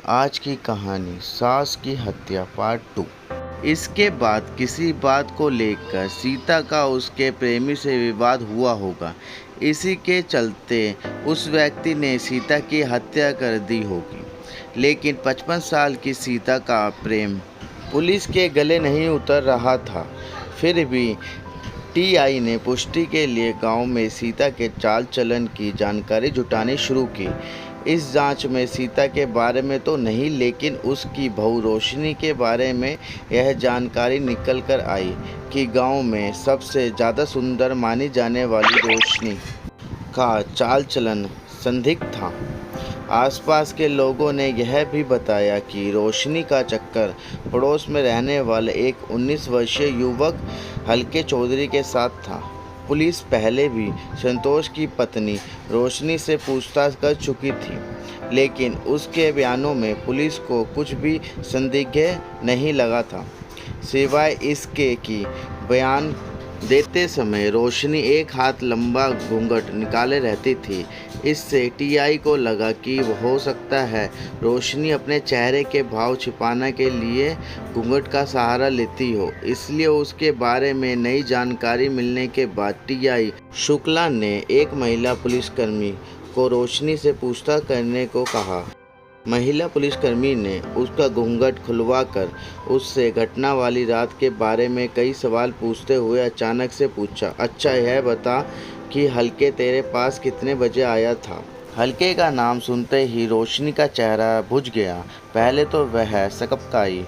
आज की कहानी सास की हत्या पार्ट 2। इसके बाद किसी बात को लेकर सीता का उसके प्रेमी से विवाद हुआ होगा। इसी के चलते उस व्यक्ति ने सीता की हत्या कर दी होगी। लेकिन 55 साल की सीता का प्रेम पुलिस के गले नहीं उतर रहा था। फिर भी टीआई ने पुष्टि के लिए गांव में सीता के चाल चलन की जानकारी जुटानी शुरू की। इस जांच में सीता के बारे में तो नहीं, लेकिन उसकी बहू रोशनी के बारे में यह जानकारी निकल कर आई कि गांव में सबसे ज़्यादा सुंदर मानी जाने वाली रोशनी का चाल चलन संदिग्ध था। आसपास के लोगों ने यह भी बताया कि रोशनी का चक्कर पड़ोस में रहने वाले एक 19 वर्षीय युवक हल्के चौधरी के साथ था। पुलिस पहले भी संतोष की पत्नी रोशनी से पूछताछ कर चुकी थी, लेकिन उसके बयानों में पुलिस को कुछ भी संदिग्ध नहीं लगा था, सिवाय इसके कि बयान देते समय रोशनी एक हाथ लंबा घूंघट निकाले रहती थी। इससे टीआई को लगा कि हो सकता है रोशनी अपने चेहरे के भाव छिपाने के लिए घूंघट का सहारा लेती हो। इसलिए उसके बारे में नई जानकारी मिलने के बाद टीआई शुक्ला ने एक महिला पुलिसकर्मी को रोशनी से पूछताछ करने को कहा। महिला पुलिसकर्मी ने उसका घूंघट खुलवाकर उससे घटना वाली रात के बारे में कई सवाल पूछते हुए अचानक से पूछा, अच्छा यह बता कि हल्के तेरे पास कितने बजे आया था। हल्के का नाम सुनते ही रोशनी का चेहरा बुझ गया। पहले तो वह सकपकाई,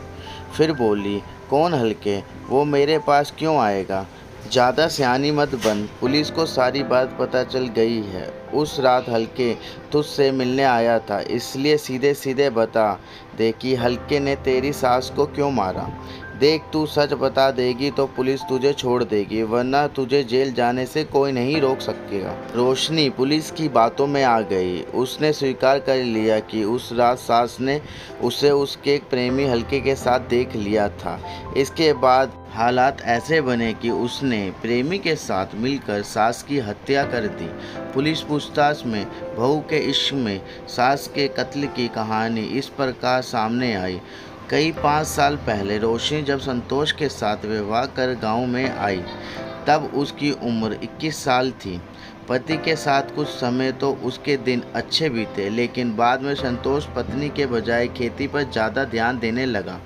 फिर बोली, कौन हल्के? वो मेरे पास क्यों आएगा? ज़्यादा सियानी मत बन, पुलिस को सारी बात पता चल गई है। उस रात हल्के तुझसे मिलने आया था, इसलिए सीधे सीधे बता दे कि हल्के ने तेरी सास को क्यों मारा। देख, तू सच बता देगी तो पुलिस तुझे छोड़ देगी, वरना तुझे जेल जाने से कोई नहीं रोक सकेगा। रोशनी पुलिस की बातों में आ गई। उसने स्वीकार कर लिया कि उस रात सास ने उसे उसके प्रेमी हल्के के साथ देख लिया था। इसके बाद हालात ऐसे बने कि उसने प्रेमी के साथ मिलकर सास की हत्या कर दी। पुलिस पूछताछ में बहू के इश्क में सास के कत्ल की कहानी इस प्रकार सामने आई। कई 5 साल पहले रोशनी जब संतोष के साथ विवाह कर गांव में आई, तब उसकी उम्र 21 साल थी। पति के साथ कुछ समय तो उसके दिन अच्छे बीते, लेकिन बाद में संतोष पत्नी के बजाय खेती पर ज़्यादा ध्यान देने लगा।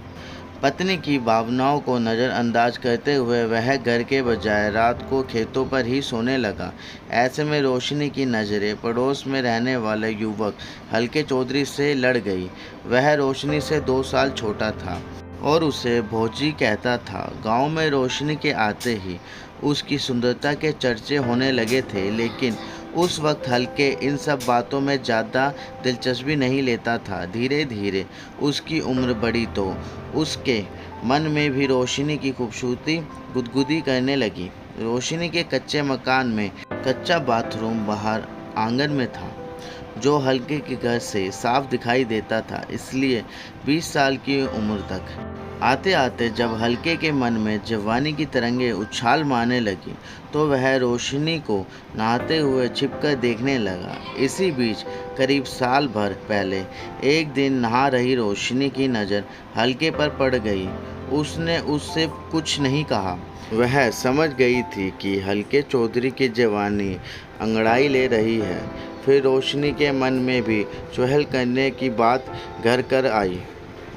पत्नी की भावनाओं को नज़रअंदाज करते हुए वह घर के बजाय रात को खेतों पर ही सोने लगा। ऐसे में रोशनी की नज़रें पड़ोस में रहने वाले युवक हल्के चौधरी से लड़ गई। वह रोशनी से 2 साल छोटा था और उसे भौजी कहता था। गांव में रोशनी के आते ही उसकी सुंदरता के चर्चे होने लगे थे, लेकिन उस वक्त हल्के इन सब बातों में ज़्यादा दिलचस्पी नहीं लेता था। धीरे धीरे उसकी उम्र बढ़ी तो उसके मन में भी रोशनी की खूबसूरती गुदगुदी करने लगी। रोशनी के कच्चे मकान में कच्चा बाथरूम बाहर आंगन में था, जो हल्के के घर से साफ दिखाई देता था। इसलिए 20 साल की उम्र तक आते आते जब हल्के के मन में जवानी की तरंगें उछाल मारने लगी, तो वह रोशनी को नहाते हुए छिपकर देखने लगा। इसी बीच करीब साल भर पहले एक दिन नहा रही रोशनी की नज़र हल्के पर पड़ गई। उसने उससे कुछ नहीं कहा। वह समझ गई थी कि हल्के चौधरी की जवानी अंगड़ाई ले रही है। फिर रोशनी के मन में भी चुहल करने की बात घर कर आई।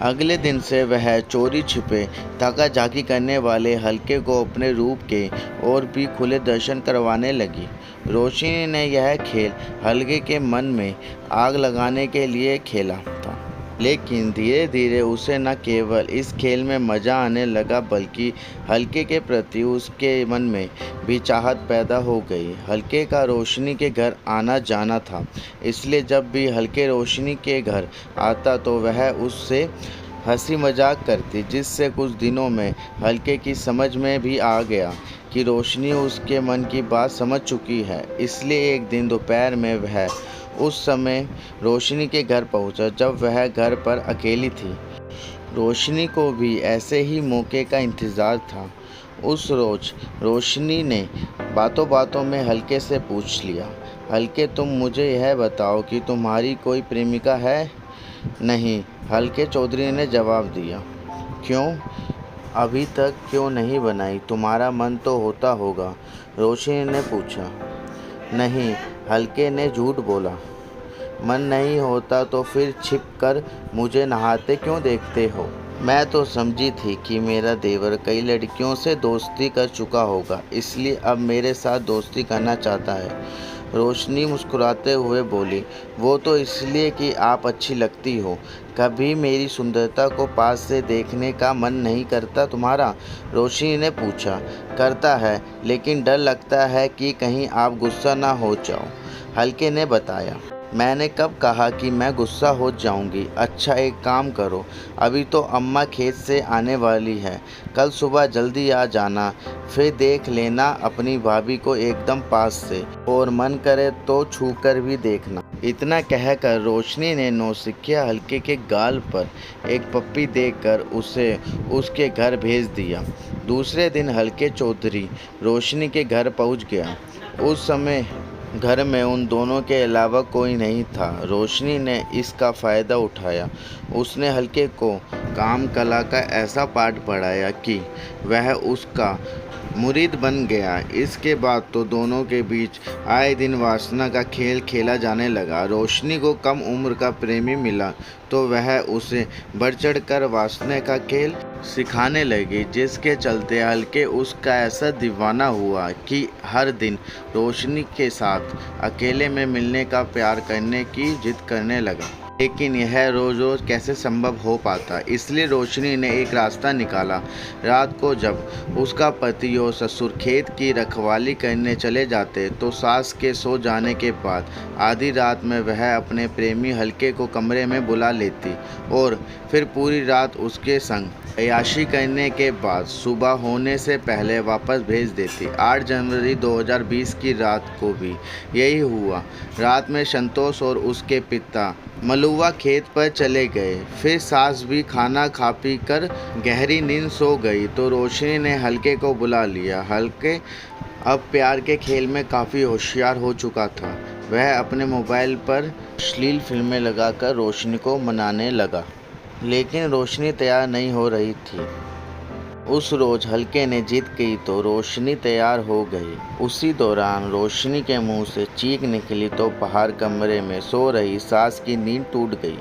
अगले दिन से वह चोरी छिपे ताका झाकी करने वाले हल्के को अपने रूप के और भी खुले दर्शन करवाने लगी। रोशनी ने यह खेल हल्के के मन में आग लगाने के लिए खेला था, लेकिन धीरे धीरे उसे न केवल इस खेल में मज़ा आने लगा, बल्कि हल्के के प्रति उसके मन में भी चाहत पैदा हो गई। हल्के का रोशनी के घर आना जाना था, इसलिए जब भी हल्के रोशनी के घर आता तो वह उससे हंसी मजाक करती, जिससे कुछ दिनों में हल्के की समझ में भी आ गया कि रोशनी उसके मन की बात समझ चुकी है। इसलिए एक दिन दोपहर में वह उस समय रोशनी के घर पहुंचा जब वह घर पर अकेली थी। रोशनी को भी ऐसे ही मौके का इंतज़ार था। उस रोज़ रोशनी ने बातों बातों में हल्के से पूछ लिया, हल्के तुम मुझे यह बताओ कि तुम्हारी कोई प्रेमिका है? नहीं, हल्के चौधरी ने जवाब दिया। क्यों? अभी तक क्यों नहीं बनाई? तुम्हारा मन तो होता होगा, रोशनी ने पूछा। नहीं, हल्के ने झूठ बोला। मन नहीं होता तो फिर छिप कर मुझे नहाते क्यों देखते हो? मैं तो समझी थी कि मेरा देवर कई लड़कियों से दोस्ती कर चुका होगा, इसलिए अब मेरे साथ दोस्ती करना चाहता है। रोशनी मुस्कुराते हुए बोली, वो तो इसलिए कि आप अच्छी लगती हो। कभी मेरी सुंदरता को पास से देखने का मन नहीं करता तुम्हारा? रोशनी ने पूछा। करता है, लेकिन डर लगता है कि कहीं आप गुस्सा ना हो जाओ, हल्के ने बताया। मैंने कब कहा कि मैं गुस्सा हो जाऊंगी? अच्छा, एक काम करो, अभी तो अम्मा खेत से आने वाली है, कल सुबह जल्दी आ जाना, फिर देख लेना अपनी भाभी को एकदम पास से, और मन करे तो छू कर भी देखना। इतना कहकर रोशनी ने नौसिखिया हल्के के गाल पर एक पप्पी देकर उसे उसके घर भेज दिया। दूसरे दिन हल्के चौधरी रोशनी के घर पहुंच गया। उस समय घर में उन दोनों के अलावा कोई नहीं था। रोशनी ने इसका फ़ायदा उठाया। उसने हल्के को काम कला का ऐसा पाठ पढ़ाया कि वह उसका मुरीद बन गया। इसके बाद तो दोनों के बीच आए दिन वासना का खेल खेला जाने लगा। रोशनी को कम उम्र का प्रेमी मिला तो वह उसे बढ़ चढ़ कर वासना का खेल सिखाने लगी, जिसके चलते हल्के उसका ऐसा दीवाना हुआ कि हर दिन रोशनी के साथ अकेले में मिलने का प्यार करने की जिद करने लगा। लेकिन यह रोज़ रोज़ कैसे संभव हो पाता, इसलिए रोशनी ने एक रास्ता निकाला। रात को जब उसका पति और ससुर खेत की रखवाली करने चले जाते तो सास के सो जाने के बाद आधी रात में वह अपने प्रेमी हल्के को कमरे में बुला लेती और फिर पूरी रात उसके संग अय्याशी करने के बाद सुबह होने से पहले वापस भेज देती। 8 जनवरी 2020 की रात को भी यही हुआ। रात में संतोष और उसके पिता मलुआ खेत पर चले गए। फिर सास भी खाना खा पी कर गहरी नींद सो गई तो रोशनी ने हल्के को बुला लिया। हल्के अब प्यार के खेल में काफ़ी होशियार हो चुका था। वह अपने मोबाइल पर अश्लील फिल्में लगाकर रोशनी को मनाने लगा, लेकिन रोशनी तैयार नहीं हो रही थी। उस रोज़ हल्के ने जिद की तो रोशनी तैयार हो गई। उसी दौरान रोशनी के मुंह से चीख निकली तो बाहर कमरे में सो रही सास की नींद टूट गई।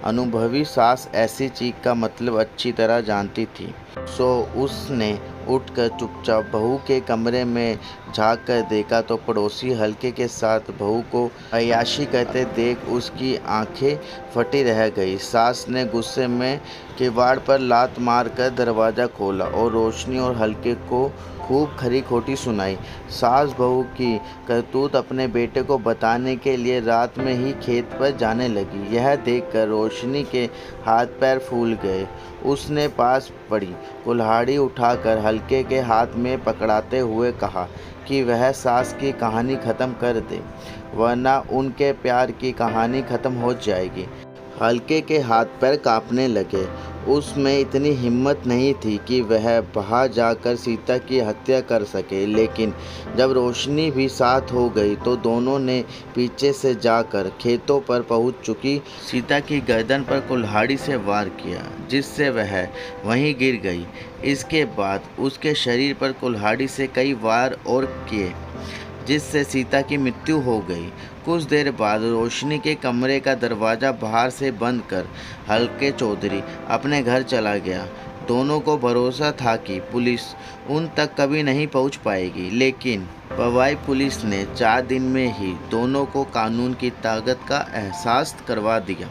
अनुभवी सास ऐसी चीख का मतलब अच्छी तरह जानती थी, सो उसने उठकर चुपचाप बहू के कमरे में झांक कर देखा तो पड़ोसी हल्के के साथ बहू को अय्याशी करते देख उसकी आंखें फटी रह गई। सास ने गुस्से में किवाड़ पर लात मारकर दरवाज़ा खोला और रोशनी और हल्के को खूब खरी खोटी सुनाई। सास बहू की करतूत अपने बेटे को बताने के लिए रात में ही खेत पर जाने लगी। यह देखकर रोशनी के हाथ पैर फूल गए। उसने पास पड़ी कुल्हाड़ी उठाकर हल्के के हाथ में पकड़ाते हुए कहा कि वह सास की कहानी ख़त्म कर दे, वरना उनके प्यार की कहानी ख़त्म हो जाएगी। हल्के के हाथ पैर कांपने लगे। उसमें इतनी हिम्मत नहीं थी कि वह बाहर जाकर सीता की हत्या कर सके, लेकिन जब रोशनी भी साथ हो गई तो दोनों ने पीछे से जाकर खेतों पर पहुंच चुकी सीता की गर्दन पर कुल्हाड़ी से वार किया, जिससे वह वहीं गिर गई। इसके बाद उसके शरीर पर कुल्हाड़ी से कई वार और किए, जिससे सीता की मृत्यु हो गई। कुछ देर बाद रोशनी के कमरे का दरवाज़ा बाहर से बंद कर हल्के चौधरी अपने घर चला गया। दोनों को भरोसा था कि पुलिस उन तक कभी नहीं पहुंच पाएगी, लेकिन पवाई पुलिस ने 4 दिन में ही दोनों को कानून की ताकत का एहसास करवा दिया।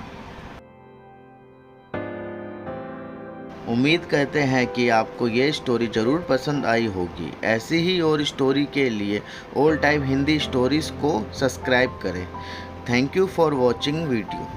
उम्मीद करते हैं कि आपको ये स्टोरी ज़रूर पसंद आई होगी। ऐसी ही और स्टोरी के लिए ऑल टाइम हिंदी स्टोरीज़ को सब्सक्राइब करें। Thank you for watching video.